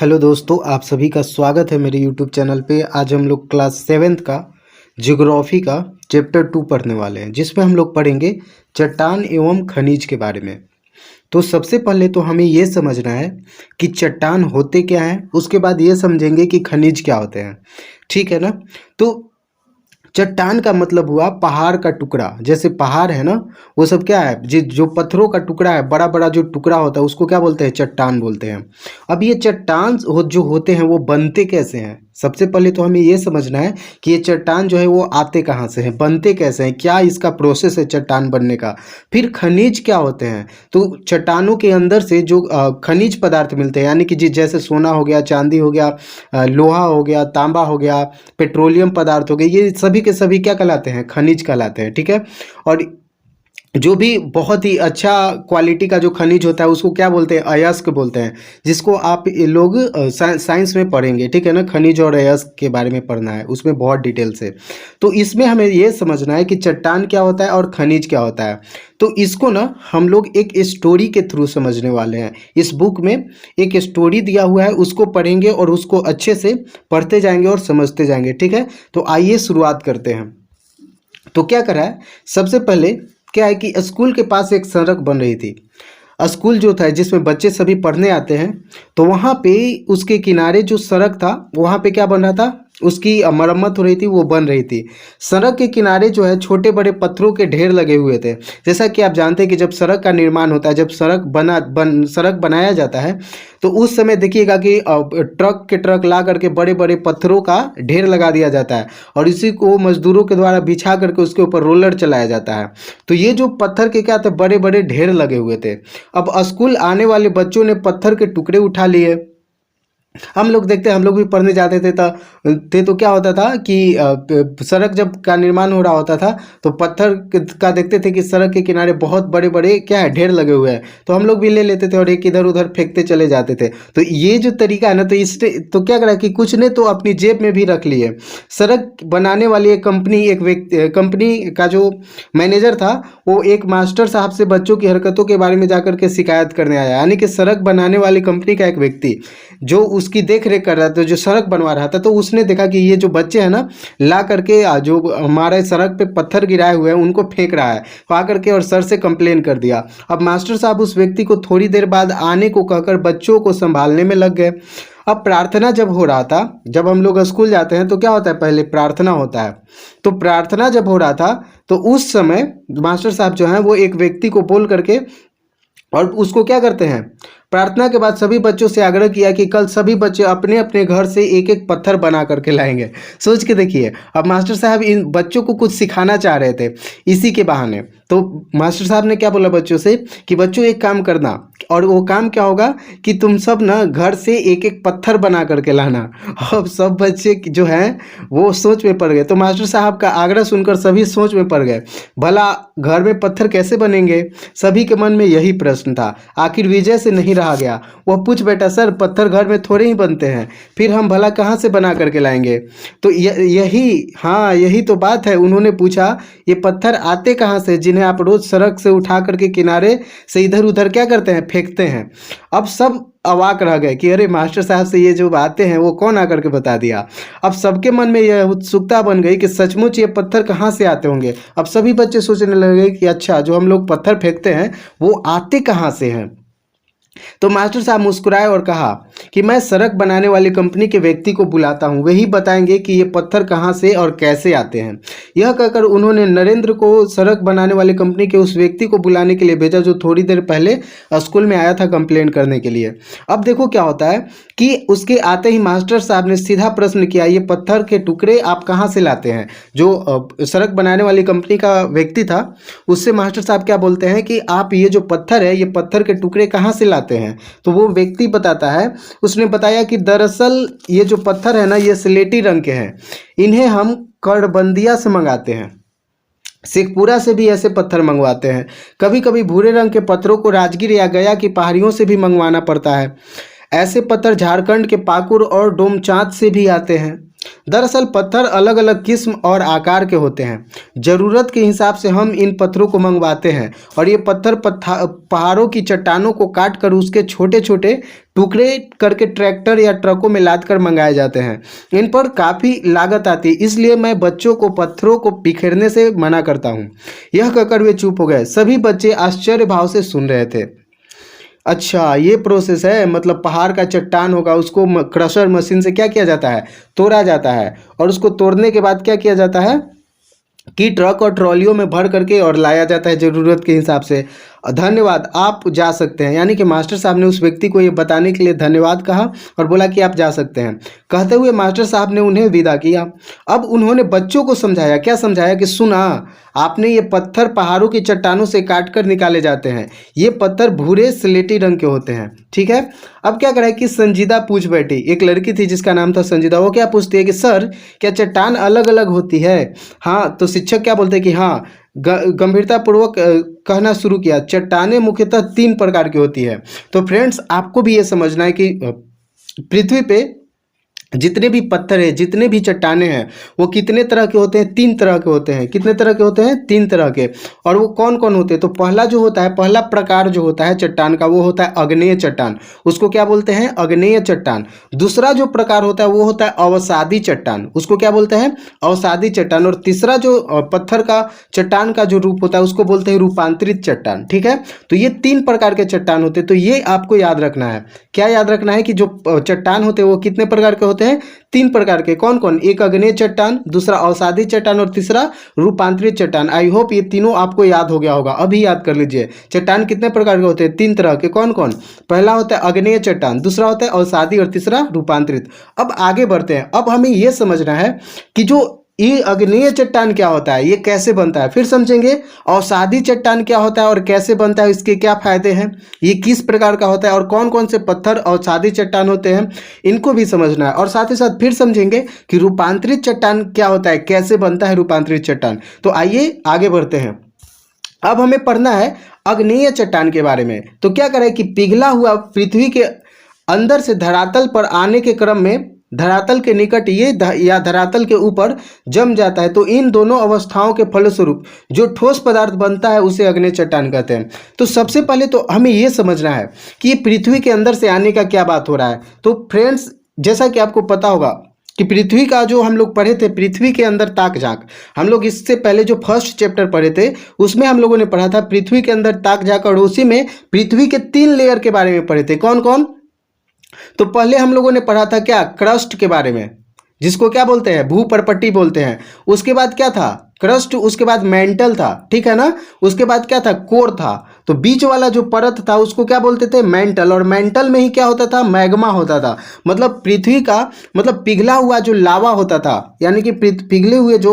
Hello दोस्तों, आप सभी का स्वागत है मेरे यूट्यूब चैनल पे। आज हम लोग क्लास 7th का ज्योग्राफी का चैप्टर 2 पढ़ने वाले हैं, जिसमें हम लोग पढ़ेंगे चट्टान एवं खनिज के बारे में। तो सबसे पहले तो हमें ये समझना है कि चट्टान होते क्या हैं, उसके बाद ये समझेंगे कि खनिज क्या होते हैं। ठीक है ना। तो चट्टान का मतलब हुआ पहाड़ का टुकड़ा। जैसे पहाड़ है ना, वो सब क्या है, जो पत्थरों का टुकड़ा है, बड़ा बड़ा जो टुकड़ा होता है उसको क्या बोलते हैं, चट्टान बोलते हैं। अब ये चट्टान जो होते हैं वो बनते कैसे हैं। सबसे पहले तो हमें ये समझना है कि ये चट्टान जो है वो आते कहाँ से हैं, बनते कैसे हैं, क्या इसका प्रोसेस है चट्टान बनने का। फिर खनिज क्या होते हैं। तो चट्टानों के अंदर से जो खनिज पदार्थ मिलते हैं, यानी कि जैसे सोना हो गया, चांदी हो गया, लोहा हो गया, तांबा हो गया, पेट्रोलियम पदार्थ हो गए, ये सभी के सभी क्या कहलाते हैं, खनिज कहलाते हैं। ठीक है। और जो भी बहुत ही अच्छा क्वालिटी का जो खनिज होता है उसको क्या बोलते हैं, अयस्क बोलते हैं, जिसको आप ये लोग साइंस में पढ़ेंगे। ठीक है ना। खनिज और अयस्क के बारे में पढ़ना है, उसमें बहुत डिटेल से। तो इसमें हमें ये समझना है कि चट्टान क्या होता है और खनिज क्या होता है। तो इसको ना हम लोग एक स्टोरी के थ्रू समझने वाले हैं। इस बुक में एक स्टोरी दिया हुआ है, उसको पढ़ेंगे और उसको अच्छे से पढ़ते जाएंगे और समझते जाएंगे। ठीक है। तो आइए शुरुआत करते हैं। तो क्या करा है, सबसे पहले क्या है कि स्कूल के पास एक सड़क बन रही थी। स्कूल जो था जिसमें बच्चे सभी पढ़ने आते हैं, तो वहाँ पे उसके किनारे जो सड़क था वहाँ पे क्या बन रहा था, उसकी मरम्मत हो रही थी, वो बन रही थी। सड़क के किनारे जो है छोटे बड़े पत्थरों के ढेर लगे हुए थे। जैसा कि आप जानते हैं कि जब सड़क का निर्माण होता है, जब सड़क बनाया जाता है, तो उस समय देखिएगा कि ट्रक के ट्रक ला करके बड़े बड़े पत्थरों का ढेर लगा दिया जाता है और इसी को मजदूरों के द्वारा बिछा करके उसके ऊपर रोलर चलाया जाता है। तो ये जो पत्थर के क्या थे, बड़े बड़े ढेर लगे हुए थे। अब स्कूल आने वाले बच्चों ने पत्थर के टुकड़े उठा लिए। हम लोग देखते हैं, हम लोग भी पढ़ने जाते थे तो क्या होता था कि सड़क जब का निर्माण हो रहा होता था तो पत्थर का देखते थे कि सड़क के किनारे बहुत बड़े बड़े क्या है, ढेर लगे हुए हैं। तो हम लोग भी ले लेते थे और एक इधर उधर फेंकते चले जाते थे। तो ये जो तरीका है ना, तो इसने तो क्या करा कि कुछ ने तो अपनी जेब में भी रख लिए। सड़क बनाने वाली एक कंपनी, एक व्यक्ति, कंपनी का जो मैनेजर था, वो एक मास्टर साहब से बच्चों की हरकतों के बारे में जाकर के शिकायत करने आया। यानी कि सड़क बनाने वाली कंपनी का एक व्यक्ति जो उसकी देख रेख कर रहा था, जो सड़क बनवा रहा था, तो उसने देखा कि ये जो बच्चे हैं ना, ला करके जो हमारे सड़क पे पत्थर गिराए हुए हैं उनको फेंक रहा है। तो आकर के और सर से कंप्लेन कर दिया। अब मास्टर साहब उस व्यक्ति को थोड़ी देर बाद आने को कहकर बच्चों को संभालने में लग गए। अब प्रार्थना जब हो रहा था, जब हम लोग स्कूल जाते हैं तो क्या होता है, पहले प्रार्थना होता है। तो प्रार्थना जब हो रहा था तो उस समय मास्टर साहब जो हैं वो एक व्यक्ति को बोल करके और उसको क्या करते हैं, प्रार्थना के बाद सभी बच्चों से आग्रह किया कि कल सभी बच्चे अपने अपने घर से एक एक पत्थर बना करके लाएंगे। सोच के देखिए, अब मास्टर साहब इन बच्चों को कुछ सिखाना चाह रहे थे इसी के बहाने। तो मास्टर साहब ने क्या बोला बच्चों से कि बच्चों एक काम करना, और वो काम क्या होगा कि तुम सब ना घर से एक एक पत्थर बना करके लाना। अब सब बच्चे जो हैं वो सोच में पड़ गए। तो मास्टर साहब का आग्रह सुनकर सभी सोच में पड़ गए, भला घर में पत्थर कैसे बनेंगे। सभी के मन में यही प्रश्न था। आखिर विजय से नहीं रहा गया। वह पूछ बैठा, सर पत्थर घर में थोड़े ही बनते हैं, फिर हम भला कहाँ से बना करके लाएंगे। तो यही तो बात है। उन्होंने पूछा, ये पत्थर आते कहाँ से जिन्हें आप रोज सड़क से उठा करके किनारे से इधर उधर क्या करते हैं, फेंकते हैं। अब सब अवाक रह गए कि अरे मास्टर साहब से ये जो बातें हैं वो कौन आकर के बता दिया। अब सबके मन में यह उत्सुकता बन गई कि सचमुच ये पत्थर कहाँ से आते होंगे। अब सभी बच्चे सोचने लगे कि अच्छा, जो हम लोग पत्थर फेंकते हैं वो आते कहाँ से हैं। तो मास्टर साहब मुस्कुराए और कहा कि मैं सड़क बनाने वाली कंपनी के व्यक्ति को बुलाता हूं, वही बताएंगे कि ये पत्थर कहां से और कैसे आते हैं। यह कहकर उन्होंने नरेंद्र को सड़क बनाने वाली कंपनी के उस व्यक्ति को बुलाने के लिए भेजा जो थोड़ी देर पहले स्कूल में आया था कंप्लेन करने के लिए। अब देखो क्या होता है कि उसके आते ही मास्टर साहब ने सीधा प्रश्न किया, ये पत्थर के टुकड़े आप कहाँ से लाते हैं। जो सड़क बनाने वाली कंपनी का व्यक्ति था उससे मास्टर साहब क्या बोलते हैं कि आप ये जो पत्थर है, ये पत्थर के टुकड़े कहाँ से लाते हैं। तो वो व्यक्ति बताता है, उसने बताया कि दरअसल ये जो पत्थर है ना, ये स्लेटी रंग के हैं, इन्हें हम कड़बंदिया से मंगाते हैं। शेखपुरा से भी ऐसे पत्थर मंगवाते हैं। कभी कभी भूरे रंग के पत्थरों को राजगीर या गया की पहाड़ियों से भी मंगवाना पड़ता है। ऐसे पत्थर झारखंड के पाकुड़ और डोमचांच से भी आते हैं। दरअसल पत्थर अलग अलग किस्म और आकार के होते हैं। ज़रूरत के हिसाब से हम इन पत्थरों को मंगवाते हैं और ये पत्थर पहाड़ों की चट्टानों को काट कर उसके छोटे छोटे टुकड़े करके ट्रैक्टर या ट्रकों में लाद कर मंगाए जाते हैं। इन पर काफ़ी लागत आती है, इसलिए मैं बच्चों को पत्थरों को बिखेरने से मना करता हूँ। यह कहकर वे चुप हो गए। सभी बच्चे आश्चर्य भाव से सुन रहे थे। अच्छा, ये प्रोसेस है, मतलब पहाड़ का चट्टान होगा, उसको क्रशर मशीन से क्या किया जाता है, तोड़ा जाता है, और उसको तोड़ने के बाद क्या किया जाता है कि ट्रक और ट्रॉलियों में भर करके और लाया जाता है ज़रूरत के हिसाब से। धन्यवाद, आप जा सकते हैं। यानी कि मास्टर साहब ने उस व्यक्ति को ये बताने के लिए धन्यवाद कहा और बोला कि आप जा सकते हैं। कहते हुए मास्टर साहब ने उन्हें विदा किया। अब उन्होंने बच्चों को समझाया। क्या समझाया कि सुना आपने, ये पत्थर पहाड़ों की चट्टानों से काट कर निकाले जाते हैं। ये पत्थर भूरे स्लेटी रंग के होते हैं, ठीक है। अब क्या करा कि संजीदा पूछ बैठी। एक लड़की थी जिसका नाम था संजीदा। वो क्या पूछती है कि सर, क्या चट्टान अलग अलग होती है? हाँ, तो शिक्षक क्या बोलते हैं कि हाँ। गंभीरतापूर्वक कहना शुरू किया, चट्टानें मुख्यतः 3 प्रकार की होती है। तो फ्रेंड्स, आपको भी ये समझना है कि पृथ्वी पे जितने भी पत्थर है, जितने भी चट्टाने हैं, वो कितने तरह के होते हैं? 3 तरह के होते हैं। कितने तरह के होते हैं? 3 तरह के। और वो कौन कौन होते हैं? तो पहला जो होता है, पहला प्रकार जो होता है चट्टान का, वो होता है आग्नेय चट्टान। उसको क्या बोलते हैं? आग्नेय चट्टान। दूसरा जो प्रकार होता है वो होता है अवसादी चट्टान। उसको क्या बोलते हैं? अवसादी चट्टान। और तीसरा जो पत्थर का चट्टान का जो रूप होता है उसको बोलते हैं रूपांतरित चट्टान, ठीक है। तो ये 3 प्रकार के चट्टान होते हैं। तो ये आपको याद रखना है। क्या याद रखना है कि जो चट्टान होते हैं वो कितने प्रकार के होते हैं? 3 प्रकार के। कौन कौन? एक आग्नेय चट्टान, दूसरा अवसादी चट्टान और तीसरा रूपांतरित चट्टान। आई होप ये तीनों आपको याद हो गया होगा। अभी याद कर लीजिए, चट्टान कितने प्रकार के होते हैं? 3 तरह के। कौन कौन? पहला होता है आग्नेय चट्टान, दूसरा होता है अवसादी और तीसरा रूपांतरित। अब आगे बढ़ते हैं। अब हमें यह समझना है कि जो ये आग्नेय चट्टान क्या होता है, ये कैसे बनता है, फिर समझेंगे। अवसादी चट्टान क्या होता है और कैसे बनता है, इसके क्या फायदे हैं, ये किस प्रकार का होता है और कौन कौन से पत्थर अवसादी चट्टान होते हैं, इनको भी समझना है। और साथ ही साथ फिर समझेंगे कि रूपांतरित चट्टान क्या होता है, कैसे बनता है रूपांतरित चट्टान। तो आइए आगे बढ़ते हैं। अब हमें पढ़ना है आग्नेय चट्टान के बारे में। तो क्या करें कि पिघला हुआ पृथ्वी के अंदर से धरातल पर आने के क्रम में धरातल के निकट या धरातल के ऊपर जम जाता है। तो इन दोनों अवस्थाओं के फलस्वरूप जो ठोस पदार्थ बनता है उसे आग्नेय चट्टान कहते हैं। तो सबसे पहले तो हमें यह समझना है कि ये पृथ्वी के अंदर से आने का क्या बात हो रहा है। तो फ्रेंड्स, जैसा कि आपको पता होगा कि पृथ्वी का जो हम लोग पढ़े थे, पृथ्वी के अंदर ताक झांक, हम लोग इससे पहले जो फर्स्ट चैप्टर पढ़े थे उसमें हम लोगों ने पढ़ा था पृथ्वी के अंदर ताक झांक, और उसी में पृथ्वी के 3 लेयर के बारे में पढ़े थे। कौन कौन? तो पहले हम लोगों ने पढ़ा था क्या? क्रस्ट के बारे में, जिसको क्या बोलते हैं? भूपर्पट्टी बोलते हैं। उसके बाद क्या था? क्रस्ट। उसके बाद मेंटल था, ठीक है ना। उसके बाद क्या था? कोर था। तो बीच वाला जो परत था उसको क्या बोलते थे? मेंटल। और मेंटल में ही क्या होता था? मैग्मा होता था। मतलब पृथ्वी का मतलब पिघला हुआ जो लावा होता था, यानी कि पिघले हुए जो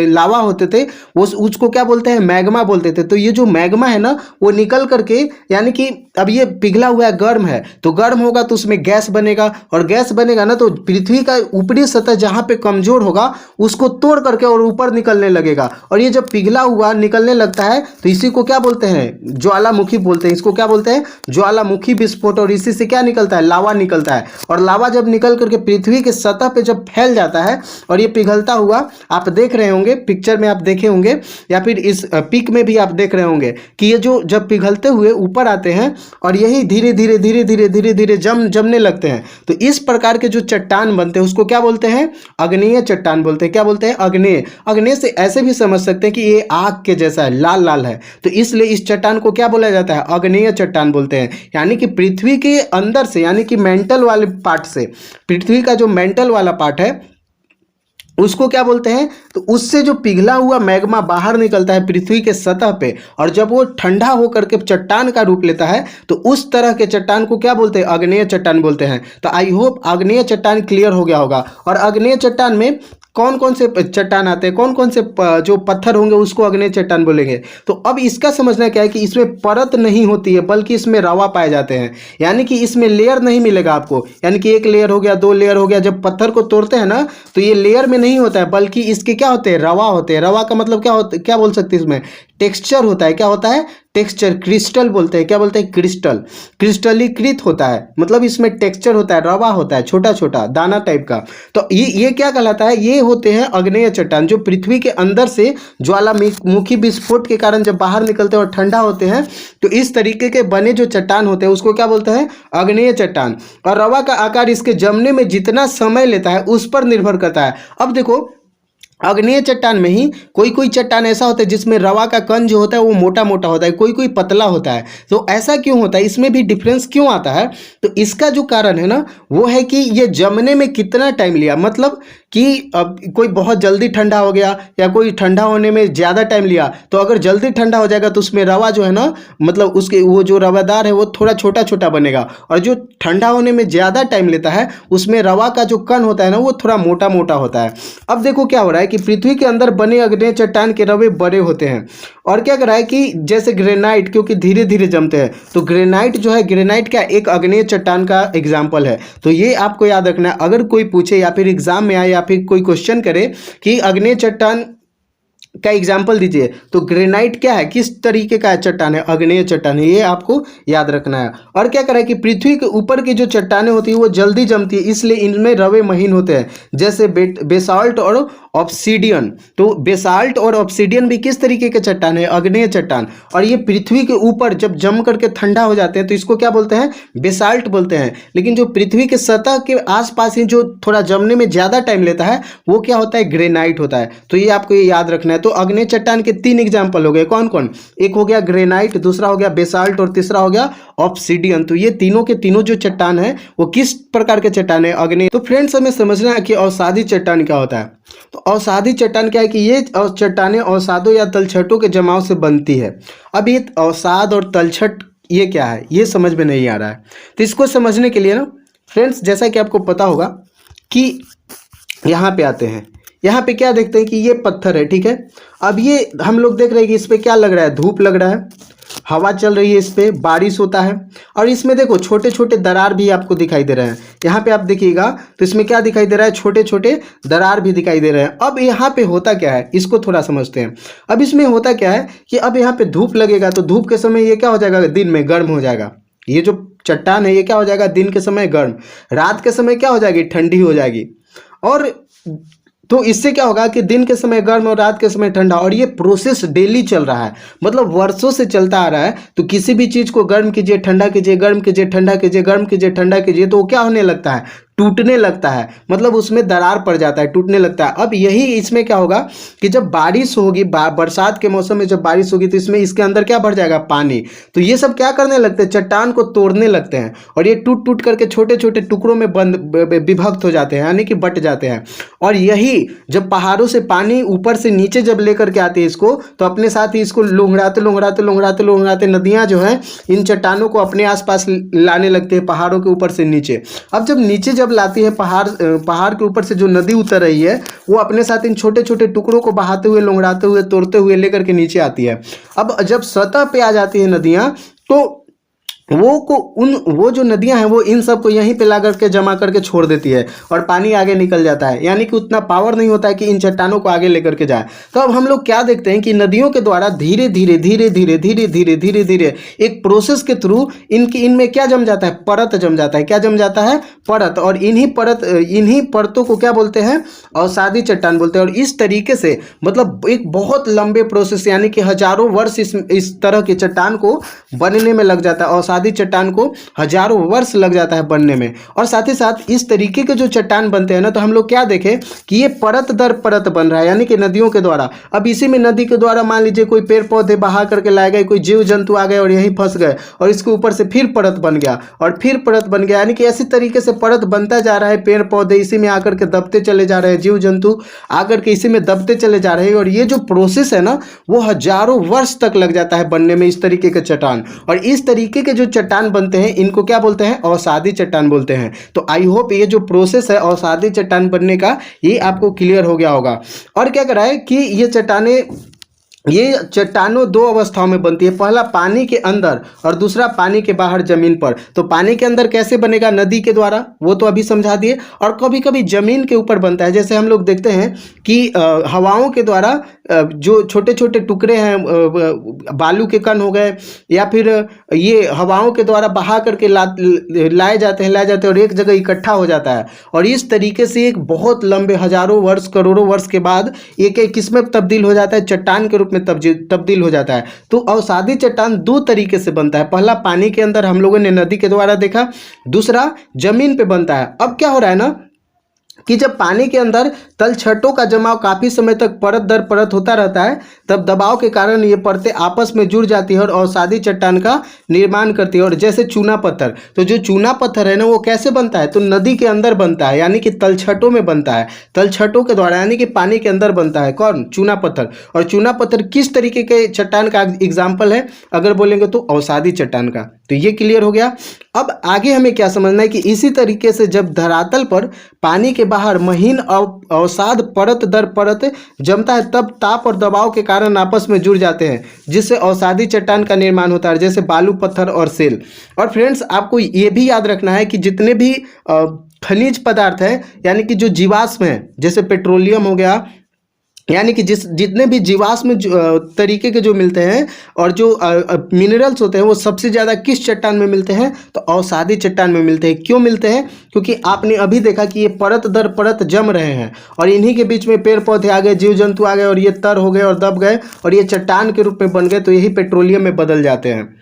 लावा होते थे वो उसको क्या बोलते हैं? मैग्मा बोलते थे। तो ये जो मैग्मा है ना, वो निकल करके, यानी कि अब ये पिघला हुआ है, गर्म है, तो गर्म होगा तो उसमें गैस बनेगा, और गैस बनेगा ना तो पृथ्वी का ऊपरी सतह जहाँ पे कमजोर होगा उसको तोड़ करके और ऊपर निकलने लगेगा। और ये जब पिघला हुआ निकलने लगता है तो इसी को क्या बोलते हैं? ज्वालामुखी बोलते हैं। इसको क्या बोलते हैं? ज्वालामुखी विस्फोट। और इसी से क्या निकलता है? लावा निकलता है। और लावा जब निकल करके पृथ्वी के सतह पे जब फैल जाता है और ये पिघलता हुआ, आप देख रहे होंगे पिक्चर में, आप देखे होंगे या फिर इस पिक में भी आप देख रहे होंगे कि ये जो जब पिघलते हुए ऊपर आते हैं और यही धीरे धीरे धीरे धीरे धीरे धीरे जमने लगते हैं। तो इस प्रकार के जो चट्टान बनते हैं उसको क्या बोलते हैं? आग्नेय चट्टान बोलते हैं। क्या बोलते हैं? आग्नेय। आग्नेय से ऐसे भी समझ सकते हैं कि ये आग के जैसा है, लाल लाल है, तो इसलिए इस चट्टान को क्या बोला जाता है? आग्नेय चट्टान बोलते हैं। यानी कि पृथ्वी के अंदर से, यानी कि मेंटल वाले पार्ट से, पृथ्वी का जो मेंटल वाला पार्ट है उसको क्या बोलते हैं? तो उससे जो पिघला हुआ मैग्मा बाहर निकलता है पृथ्वी के सतह पे, और जब वो ठंडा होकर के चट्टान का रूप लेता है तो उस तरह के चट्टान को क्या बोलते हैं? आग्नेय चट्टान बोलते हैं। तो आई होप आग्नेय चट्टान क्लियर हो गया होगा। और आग्नेय चट्टान में कौन कौन से चट्टान आते हैं, कौन कौन से जो पत्थर होंगे उसको आग्नेय चट्टान बोलेंगे। तो अब इसका समझना क्या है कि इसमें परत नहीं होती है बल्कि इसमें रवा पाए जाते हैं। यानी कि इसमें लेयर नहीं मिलेगा आपको, यानी कि 1 लेयर हो गया, 2 लेयर हो गया। जब पत्थर को तोड़ते हैं ना तो ये लेयर में नहीं होता है बल्कि इसके क्या होते हैं? रवा होते हैं। रवा का मतलब क्या होता है? क्या बोल सकते हैं इसमें? टेक्सचर होता है। क्या होता है? टेक्सचर। क्रिस्टल बोलते हैं। क्या बोलते हैं? क्रिस्टल। क्रिस्टलीकृत होता है, मतलब इसमें टेक्सचर होता है, रवा होता है, छोटा छोटा दाना टाइप का। तो ये क्या कहलाता है? ये होते हैं आग्नेय चट्टान, जो पृथ्वी के अंदर से ज्वालामुखी विस्फोट के कारण जब बाहर निकलते हैं और ठंडा होते हैं, तो इस तरीके के बने जो चट्टान होते हैं उसको क्या बोलते हैं? आग्नेय चट्टान। और रवा का आकार इसके जमने में जितना समय लेता है उस पर निर्भर करता है। अब देखो, आग्नेय चट्टान में ही कोई कोई चट्टान ऐसा होता है जिसमें रवा का कण जो होता है वो मोटा मोटा होता है, कोई कोई पतला होता है। तो ऐसा क्यों होता है? इसमें भी डिफरेंस क्यों आता है? तो इसका जो कारण है ना, वो है कि ये जमने में कितना टाइम लिया। मतलब कि अब कोई बहुत जल्दी ठंडा हो गया या कोई ठंडा होने में ज़्यादा टाइम लिया, तो अगर जल्दी ठंडा हो जाएगा तो उसमें रवा जो है ना, मतलब उसके वो जो रवादार है वो थोड़ा छोटा छोटा बनेगा। और जो ठंडा होने में ज़्यादा टाइम लेता है उसमें रवा का जो कण होता है ना वो थोड़ा मोटा मोटा होता है। अब देखो क्या हो रहा है कि पृथ्वी के अंदर बने आग्नेय चट्टान के रवे बड़े होते हैं। और क्या कर रहा है कि जैसे ग्रेनाइट, क्योंकि धीरे धीरे जमते हैं, तो ग्रेनाइट जो है, ग्रेनाइट क्या एक आग्नेय चट्टान का एग्जाम्पल है। तो ये आपको याद रखना है। अगर कोई पूछे या फिर एग्जाम में आए या फिर कोई क्वेश्चन करे कि आग्नेय चट्टान का एग्जाम्पल दीजिए, तो ग्रेनाइट क्या है, किस तरीके का चट्टान है? आग्नेय चट्टान है। ये आपको याद रखना है। और क्या करें कि पृथ्वी के ऊपर की जो चट्टानें होती है वो जल्दी जमती है, इसलिए इनमें रवे महीन होते हैं, जैसे बेसाल्ट और ऑब्सीडियन। तो बेसाल्ट और ऑब्सीडियन भी किस तरीके के चट्टान है? आग्नेय चट्टान। और ये पृथ्वी के ऊपर जब जम करके ठंडा हो जाते हैं तो इसको क्या बोलते हैं? बेसाल्ट बोलते हैं। लेकिन जो पृथ्वी के सतह के आसपास ही जो थोड़ा जमने में ज़्यादा टाइम लेता है वो क्या होता है? ग्रेनाइट होता है। तो ये आपको ये याद रखना है। तो आग्नेय चट्टान के 3 एग्जाम्पल हो गए। कौन कौन? एक हो गया ग्रेनाइट, दूसरा हो गया बेसाल्ट और तीसरा हो गया ऑब्सीडियन। तो ये तीनों के तीनों जो चट्टान है वो किस प्रकार के चट्टान है? आग्नेय। तो फ्रेंड्स, हमें समझना है कि अवसादी चट्टान क्या होता है। तो अवसादी चट्टान क्या है कि ये चट्टानें अवसादों या तलछटों के जमाव से बनती है। अब ये अवसाद और तलछट ये क्या है, ये समझ में नहीं आ रहा है। तो इसको समझने के लिए ना फ्रेंड्स, जैसा कि आपको पता होगा कि यहाँ पे आते हैं, यहाँ पे क्या देखते हैं कि ये पत्थर है, ठीक है। अब ये हम लोग देख रहे हैं कि इस पे क्या लग रहा है? धूप लग रहा है, हवा चल रही है, इस पे बारिश होता है। और इसमें देखो छोटे छोटे दरार भी आपको दिखाई दे रहे हैं। यहाँ पे आप देखिएगा तो इसमें क्या दिखाई दे रहा है? छोटे छोटे दरार भी दिखाई दे रहे हैं। अब यहाँ पे होता क्या है, इसको थोड़ा समझते हैं। अब इसमें होता क्या है कि अब यहाँ पे धूप लगेगा तो धूप के समय ये क्या हो जाएगा? दिन में गर्म हो जाएगा। ये जो चट्टान है ये क्या हो जाएगा? दिन के समय गर्म, रात के समय क्या हो जाएगी? ठंडी हो जाएगी। और तो इससे क्या होगा कि दिन के समय गर्म और रात के समय ठंडा। और ये प्रोसेस डेली चल रहा है, मतलब वर्षों से चलता आ रहा है। तो किसी भी चीज़ को गर्म कीजिए, ठंडा कीजिए, गर्म कीजिए, ठंडा कीजिए, गर्म कीजिए, ठंडा कीजिए, तो वो क्या होने लगता है? टूटने लगता है, मतलब उसमें दरार पड़ जाता है, टूटने लगता है। अब यही इसमें क्या होगा कि जब बारिश होगी, बरसात के मौसम में जब बारिश होगी तो इसमें इसके अंदर क्या भर जाएगा? पानी। तो ये सब क्या करने लगते हैं? चट्टान को तोड़ने लगते हैं और ये टूट टूट करके छोटे छोटे टुकड़ों में विभक्त हो जाते हैं, यानी कि बट जाते हैं। और यही जब पहाड़ों से पानी ऊपर से नीचे जब लेकर के आती है इसको, तो अपने साथ ही इसको लोंघड़ाते लोंघड़ाते लोंघड़ाते लोंघड़ाते नदियाँ जो हैं इन चट्टानों को अपने आसपास लाने लगते हैं, पहाड़ों के ऊपर से नीचे। अब जब नीचे जब लाती है, पहाड़ के ऊपर से जो नदी उतर रही है वो अपने साथ इन छोटे छोटे टुकड़ों को बहाते हुए, लोंघड़ाते हुए, तोड़ते हुए लेकर के नीचे आती है। अब जब सतह पे आ जाती है नदियाँ, तो वो जो नदियां हैं वो इन सब को यहीं पे ला करके जमा करके छोड़ देती है और पानी आगे निकल जाता है, यानी कि उतना पावर नहीं होता है कि इन चट्टानों को आगे लेकर के जाए। तो अब हम लोग क्या देखते हैं कि नदियों के द्वारा धीरे धीरे धीरे धीरे धीरे धीरे धीरे धीरे एक प्रोसेस के थ्रू इनमें क्या जम जाता है? परत जम जाता है। क्या जम जाता है? परत। और इन्हीं परतों को क्या बोलते हैं? अवसादी चट्टान बोलते हैं। और इस तरीके से मतलब एक बहुत लंबे प्रोसेस, यानी कि हजारों वर्ष इस तरह के चट्टान को बनने में लग जाता है। अवसादी चट्टान को हजारों वर्ष लग जाता है बनने में। और साथ ही साथ इस तरीके के जो चट्टान बनते हैं ना, तो हम लोग क्या देखें कि ये परत दर परत बन रहा है, यानी कि नदियों के द्वारा। अब इसी में नदी के द्वारा मान लीजिए कोई पेड़ पौधे बहा करके लाए गए, कोई जीव जंतु आ गए और यहीं फंस गए, और इसके ऊपर से फिर परत बन गया और फिर परत बन गया, यानी कि ऐसी तरीके से परत बनता जा रहा है। पेड़ पौधे इसी में आकर के दबते चले जा रहे हैं, जीव जंतु आकर के इसी में दबते चले जा रहे हैं। और ये जो प्रोसेस है ना वो हजारों वर्ष तक लग जाता है बनने में, इस तरीके के चट्टान। और इस तरीके के जो चट्टान बनते हैं इनको क्या बोलते हैं? अवसादी चट्टान बोलते हैं। तो आई होप ये जो प्रोसेस है अवसादी चट्टान बनने का ये आपको क्लियर हो गया होगा। और क्या करा है कि ये चट्टानें ये चट्टानों दो अवस्थाओं में बनती है, पहला पानी के अंदर और दूसरा पानी के बाहर जमीन पर। तो पानी के अंदर कैसे बनेगा? नदी के द्वारा, वो तो अभी समझा दिए। और कभी कभी जमीन के ऊपर बनता है, जैसे हम लोग देखते हैं कि हवाओं के द्वारा जो छोटे छोटे टुकड़े हैं, बालू के कण हो गए, या फिर ये हवाओं के द्वारा बहा करके लाए जाते हैं और एक जगह इकट्ठा हो जाता है। और इस तरीके से एक बहुत लंबे हजारों वर्ष करोड़ों वर्ष के बाद एक एक किस में तब्दील हो जाता है? चट्टान के रूप में तब्दील हो जाता है। तो अवसादी चट्टान दो तरीके से बनता है, पहला पानी के अंदर हम लोगों ने नदी के द्वारा देखा, दूसरा जमीन पे बनता है। अब क्या हो रहा है ना कि जब पानी के अंदर तलछटों का जमाव काफी समय तक परत दर परत होता रहता है, तब दबाव के कारण ये परतें आपस में जुड़ जाती है और अवसादी चट्टान का निर्माण करती है। और जैसे चूना पत्थर, तो जो चूना पत्थर है ना, वो कैसे बनता है? तो नदी के अंदर बनता है, यानी कि तलछटों में बनता है, तलछटों के द्वारा, यानी कि पानी के अंदर बनता है। कौन? चूना पत्थर। और चूना पत्थर किस तरीके के चट्टान का एग्जाम्पल है अगर बोलेंगे तो? अवसादी चट्टान का। तो ये क्लियर हो गया। अब आगे हमें क्या समझना है कि इसी तरीके से जब धरातल पर पानी के बाहर महीन अवसाद परत दर परत जमता है, तब ताप और दबाव के कारण आपस में जुड़ जाते हैं, जिससे अवसादी चट्टान का निर्माण होता है, जैसे बालू, पत्थर और सेल। और फ्रेंड्स, आपको ये भी याद रखना है कि जितने भी खनिज पदार्थ हैं, यानी कि जो जीवाश्म हैं, जैसे पेट्रोलियम हो गया, यानी कि जितने भी जीवाश्म तरीके के जो मिलते हैं और जो मिनरल्स होते हैं, वो सबसे ज़्यादा किस चट्टान में मिलते हैं? तो अवसादी चट्टान में मिलते हैं। क्यों मिलते हैं? क्योंकि आपने अभी देखा कि ये परत दर परत जम रहे हैं और इन्हीं के बीच में पेड़ पौधे आ गए, जीव जंतु आ गए और ये तर हो गए और दब गए और ये चट्टान के रूप में बन गए, तो यही पेट्रोलियम में बदल जाते हैं।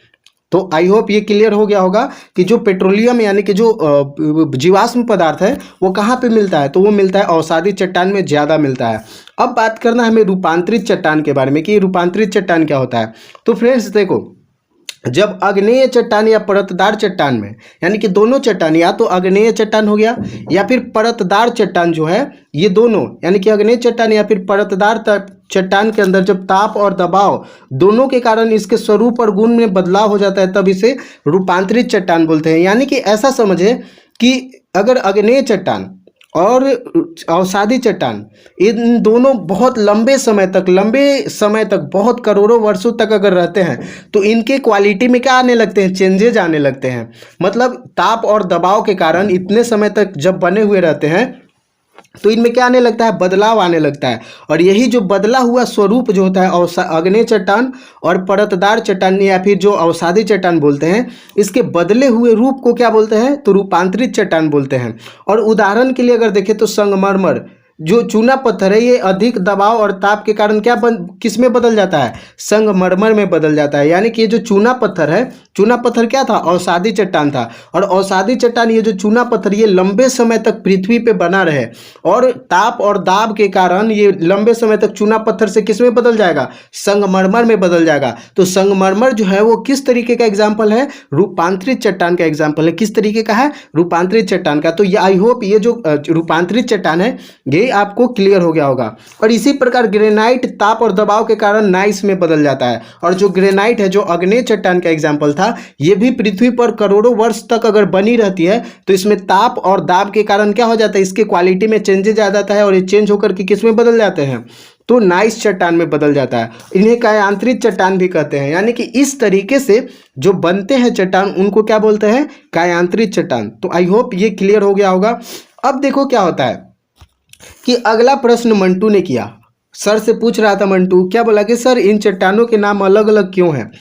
तो आई होप ये क्लियर हो गया होगा कि जो पेट्रोलियम यानी कि जो जीवाश्म पदार्थ है वो कहाँ पे मिलता है? तो वो मिलता है अवसादी चट्टान में ज़्यादा मिलता है। अब बात करना है हमें रूपांतरित चट्टान के बारे में कि रूपांतरित चट्टान क्या होता है। तो फ्रेंड्स देखो, जब आग्नेय चट्टान या परतदार चट्टान में, यानी कि दोनों चट्टान, या तो आग्नेय चट्टान हो गया या फिर परतदार चट्टान जो है, ये दोनों यानी कि आग्नेय चट्टान या फिर परतदार चट्टान के अंदर जब ताप और दबाव दोनों के कारण इसके स्वरूप और गुण में बदलाव हो जाता है, तब इसे रूपांतरित चट्टान बोलते हैं। यानी कि ऐसा समझे कि अगर आग्नेय चट्टान और अवसादी चट्टान, इन दोनों बहुत लंबे समय तक बहुत करोड़ों वर्षों तक अगर रहते हैं, तो इनके क्वालिटी में क्या आने लगते हैं? चेंजेज आने लगते हैं। मतलब ताप और दबाव के कारण इतने समय तक जब बने हुए रहते हैं, तो इनमें क्या आने लगता है? बदलाव आने लगता है। और यही जो बदला हुआ स्वरूप जो होता है आग्नेय चट्टान और परतदार चट्टान या फिर जो अवसादी चट्टान बोलते हैं, इसके बदले हुए रूप को क्या बोलते हैं? तो रूपांतरित चट्टान बोलते हैं। और उदाहरण के लिए अगर देखें तो संगमरमर जो चूना पत्थर है, ये अधिक दबाव और ताप के कारण किस में बदल जाता है? संगमरमर में बदल जाता है। यानी कि ये जो चूना पत्थर है, चूना पत्थर क्या था? अवसादी चट्टान था। और अवसादी चट्टान, ये जो चूना पत्थर, ये लंबे समय तक पृथ्वी पे बना रहे और ताप और दाब के कारण ये लंबे समय तक चूना पत्थर से किस में बदल जाएगा? संगमरमर में बदल जाएगा। तो संगमरमर जो है वो किस तरीके का एग्जाम्पल है? रूपांतरित चट्टान का एग्जाम्पल है। किस तरीके का है? रूपांतरित चट्टान का। तो ये आई होप ये जो रूपांतरित चट्टान है ये आपको क्लियर हो गया होगा। और इसी प्रकार ग्रेनाइट ताप और दबाव के कारण नाइस में बदल जाता है। और जो ग्रेनाइट है, जो आग्नेय चट्टान का एग्जाम्पल था, ये भी पृथ्वी पर करोड़ों वर्ष तक अगर बनी रहती है, तो इसमें ताप और दाब के कारण क्या हो जाता है? इसके क्वालिटी में चेंजेज आ जाता है और ये चेंज होकर के किस में बदल जाते हैं? तो नाइस चट्टान में बदल जाता है। इन्हें कायांतरित चट्टान भी कहते हैं। यानी कि इस तरीके से जो बनते हैं चट्टान, उनको क्या बोलते हैं? कायांतरित चट्टान। तो आई होप ये क्लियर हो गया होगा। अब देखो क्या होता है कि अगला प्रश्न मंटू ने किया, सर से पूछ रहा था मंटू, क्या बोला कि सर इन चट्टानों के नाम अलग अलग क्यों हैं?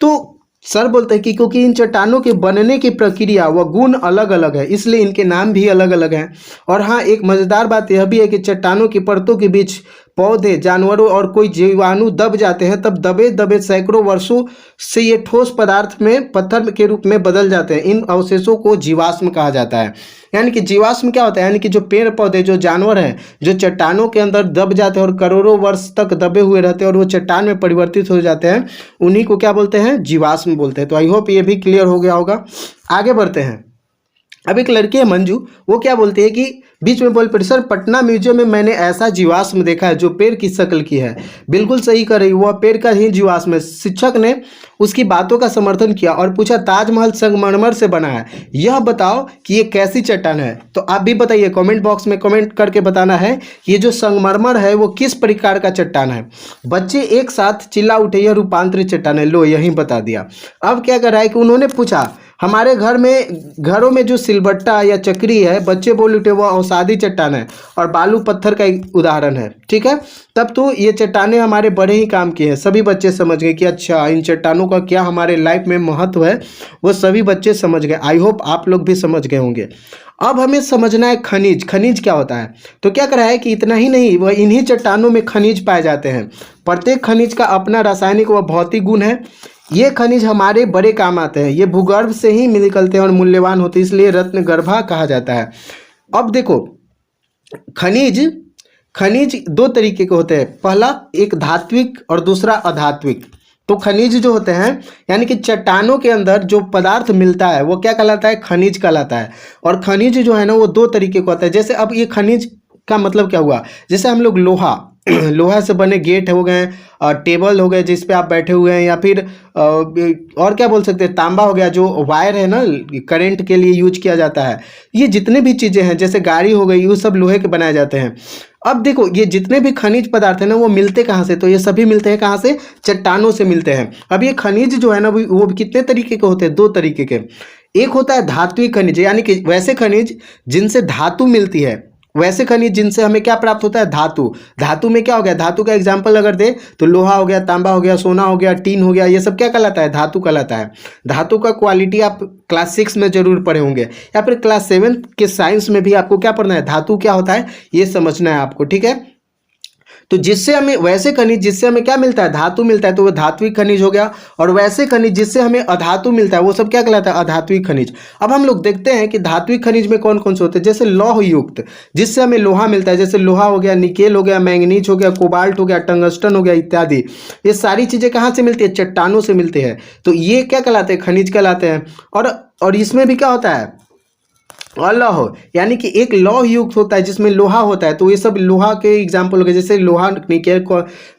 तो सर बोलते हैं कि क्योंकि इन चट्टानों के बनने की प्रक्रिया व गुण अलग अलग है, इसलिए इनके नाम भी अलग अलग हैं। और हाँ, एक मज़ेदार बात यह भी है कि चट्टानों की परतों के बीच पौधे, जानवरों और कोई जीवाणु दब जाते हैं, तब दबे दबे सैकड़ों वर्षों से ये ठोस पदार्थ में पत्थर के रूप में बदल जाते हैं। इन अवशेषों को जीवाश्म कहा जाता है। यानी कि जीवाश्म क्या होता है? यानी कि जो पेड़ पौधे, जो जानवर हैं, जो चट्टानों के अंदर दब जाते हैं और करोड़ों वर्ष तक दबे हुए रहते हैं और वो चट्टान में परिवर्तित हो जाते हैं, उन्हीं को क्या बोलते हैं? जीवाश्म बोलते हैं। तो आई होप ये भी क्लियर हो गया होगा। आगे बढ़ते हैं। अब एक लड़की है मंजू, वो क्या बोलती है कि बीच में बोल पड़ी, सर पटना म्यूजियम में मैंने ऐसा जीवाश्म देखा है जो पेड़ की शक्ल की है। बिल्कुल सही कर रही, वह पेड़ का ही जीवाश्म है। शिक्षक ने उसकी बातों का समर्थन किया और पूछा, ताजमहल संगमरमर से बना है, यह बताओ कि ये कैसी चट्टान है। तो आप भी बताइए, कमेंट बॉक्स में कमेंट करके बताना है ये जो संगमरमर है वो किस प्रकार का चट्टान है। बच्चे एक साथ चिल्ला उठे, यह रूपांतरित चट्टान है। लो, यही बता दिया। अब क्या कर रहा है कि उन्होंने पूछा, हमारे घरों में जो सिलबट्टा या चक्री है, बच्चे बोल उठे वह औसादी चट्टान है और बालू पत्थर का एक उदाहरण है। ठीक है, तब तो ये चट्टानें हमारे बड़े ही काम की हैं। सभी बच्चे समझ गए कि अच्छा इन चट्टानों का क्या हमारे लाइफ में महत्व है, वो सभी बच्चे समझ गए। आई होप आप लोग भी समझ गए होंगे। अब हमें समझना है खनिज। खनिज क्या होता है? तो क्या करा है कि इतना ही नहीं, वह इन्हीं चट्टानों में खनिज पाए जाते हैं। प्रत्येक खनिज का अपना रासायनिक व भौतिक गुण है। ये खनिज हमारे बड़े काम आते हैं। ये भूगर्भ से ही निकलते हैं और मूल्यवान होते हैं, इसलिए रत्न गर्भा कहा जाता है। अब देखो, खनिज दो तरीके के होते हैं। पहला एक धात्विक और दूसरा अधात्विक। तो खनिज जो होते हैं यानी कि चट्टानों के अंदर जो पदार्थ मिलता है वो क्या कहलाता है? खनिज कहलाता है। और खनिज जो है ना वो दो तरीके का होता है। जैसे अब ये खनिज का मतलब क्या हुआ, जैसे हम लोग लोहा से बने गेट हो गए, टेबल हो गए जिस पे आप बैठे हुए हैं, या फिर और क्या बोल सकते हैं, तांबा हो गया जो वायर है ना करंट के लिए यूज किया जाता है। ये जितने भी चीज़ें हैं, जैसे गाड़ी हो गई, वो सब लोहे के बनाए जाते हैं। अब देखो, ये जितने भी खनिज पदार्थ हैं ना वो मिलते कहाँ से? तो ये सभी मिलते हैं कहाँ से? चट्टानों से मिलते हैं। अब ये खनिज जो है ना वो कितने तरीके के होते हैं? दो तरीके के। एक होता है धात्विक खनिज, यानी कि वैसे खनिज जिनसे धातु मिलती है, वैसे खनिज जिनसे हमें क्या प्राप्त होता है? धातु। धातु में क्या हो गया? धातु का एग्जाम्पल अगर दे तो लोहा हो गया, तांबा हो गया, सोना हो गया, टीन हो गया, ये सब क्या कहलाता है? धातु कहलाता है। धातु का क्वालिटी आप क्लास 6 में जरूर पढ़े होंगे, या फिर क्लास 7 के साइंस में भी आपको क्या पढ़ना है? धातु क्या होता है ये समझना है आपको। ठीक है, तो जिससे हमें वैसे खनिज जिससे हमें क्या मिलता है? धातु मिलता है, तो वो धात्विक खनिज हो गया। और वैसे खनिज जिससे हमें अधातु मिलता है वो सब क्या कहलाता है? अधात्विक खनिज। अब हम लोग देखते हैं कि धात्विक खनिज में कौन कौन से होते हैं। जैसे लौह युक्त, जिससे हमें लोहा मिलता है, जैसे लोहा हो गया, निकेल हो गया, मैंगनीज हो गया, कोबाल्ट हो गया, टंगस्टन हो गया इत्यादि। ये सारी चीज़ें कहाँ से मिलती है? चट्टानों से मिलते हैं। तो ये क्या कहलाते हैं? खनिज कहलाते हैं। और इसमें भी क्या होता है? अलौह, यानी कि एक लौह युक्त होता है जिसमें लोहा होता है। तो ये सब लोहा के एग्जाम्पल हो गए, जैसे लोहा, निकेल,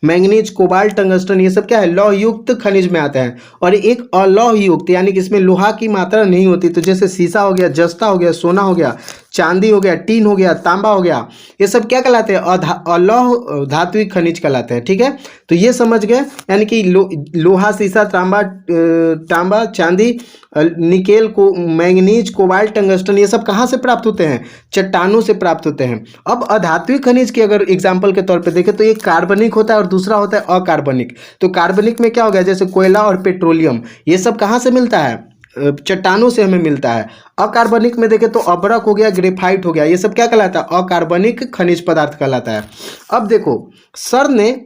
मैंगनीज, कोबाल्ट, टंगस्टन, ये सब क्या है? लौह युक्त खनिज में आता है। और एक अलौह युक्त, यानी कि इसमें लोहा की मात्रा नहीं होती। तो जैसे शीशा हो गया, जस्ता हो गया, सोना हो गया, चांदी हो गया, टीन हो गया, तांबा हो गया, ये सब क्या कहलाते हैं? अलौह धात्विक खनिज कहलाते हैं। ठीक है, तो ये समझ गए, यानी कि लोहा, शीशा, तांबा, चांदी, निकेल, मैंगनीज, कोबाल्ट, टंगस्टन, ये सब कहाँ से प्राप्त होते हैं? चट्टानों से प्राप्त होते हैं। अब अधात्विक खनिज की अगर एग्जाम्पल के तौर पे देखें तो एक कार्बनिक होता है और दूसरा होता है अकार्बनिक। तो कार्बनिक में क्या हो गया? जैसे कोयला और पेट्रोलियम, ये सब कहाँ से मिलता है? चट्टानों से हमें मिलता है। अकार्बनिक में देखें तो अभ्रक हो गया, ग्रेफाइट हो गया, ये सब क्या कहलाता है? अकार्बनिक खनिज पदार्थ कहलाता है। अब देखो, सर ने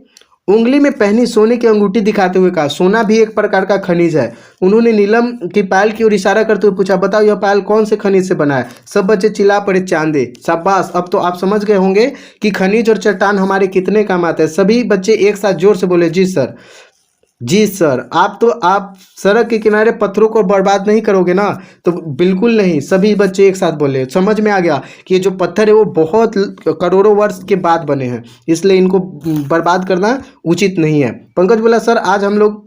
उंगली में पहनी सोने की अंगूठी दिखाते हुए कहा, सोना भी एक प्रकार का खनिज है। उन्होंने नीलम की पायल की ओर इशारा करते हुए पूछा, बताओ यह पायल कौन से खनिज से बना है? सब बच्चे चिल्ला पड़े, चांदी। शाबाश, अब तो आप समझ गए होंगे कि खनिज और चट्टान हमारे कितने काम आते हैं। सभी बच्चे एक साथ जोर से बोले, जी सर, जी सर। आप सड़क के किनारे पत्थरों को बर्बाद नहीं करोगे ना? तो बिल्कुल नहीं। सभी बच्चे एक साथ बोले। समझ में आ गया कि ये जो पत्थर है वो बहुत करोड़ों वर्ष के बाद बने हैं, इसलिए इनको बर्बाद करना उचित नहीं है। पंकज बोला, सर आज हम लोग,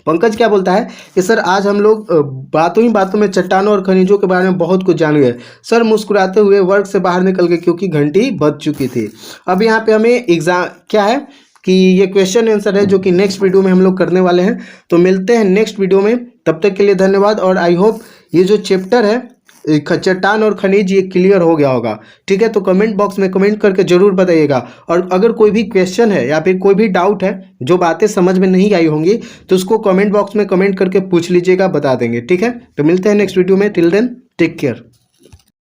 पंकज क्या बोलता है कि सर आज हम लोग बातों ही बातों में चट्टानों और खनिजों के बारे में बहुत कुछ जान गए। सर मुस्कुराते हुए वर्ग से बाहर निकल गए क्योंकि घंटी बज चुकी थी। अब यहाँ पे हमें एग्जाम क्या है कि ये क्वेश्चन आंसर है जो कि नेक्स्ट वीडियो में हम लोग करने वाले हैं। तो मिलते हैं नेक्स्ट वीडियो में, तब तक के लिए धन्यवाद। और आई होप ये जो चैप्टर है चट्टान और खनिज ये क्लियर हो गया होगा। ठीक है, तो कमेंट बॉक्स में कमेंट करके जरूर बताइएगा। और अगर कोई भी क्वेश्चन है या फिर कोई भी डाउट है, जो बातें समझ में नहीं आई होंगी, तो उसको कमेंट बॉक्स में कमेंट करके पूछ लीजिएगा, बता देंगे। ठीक है, तो मिलते हैं नेक्स्ट वीडियो में। Till then take care.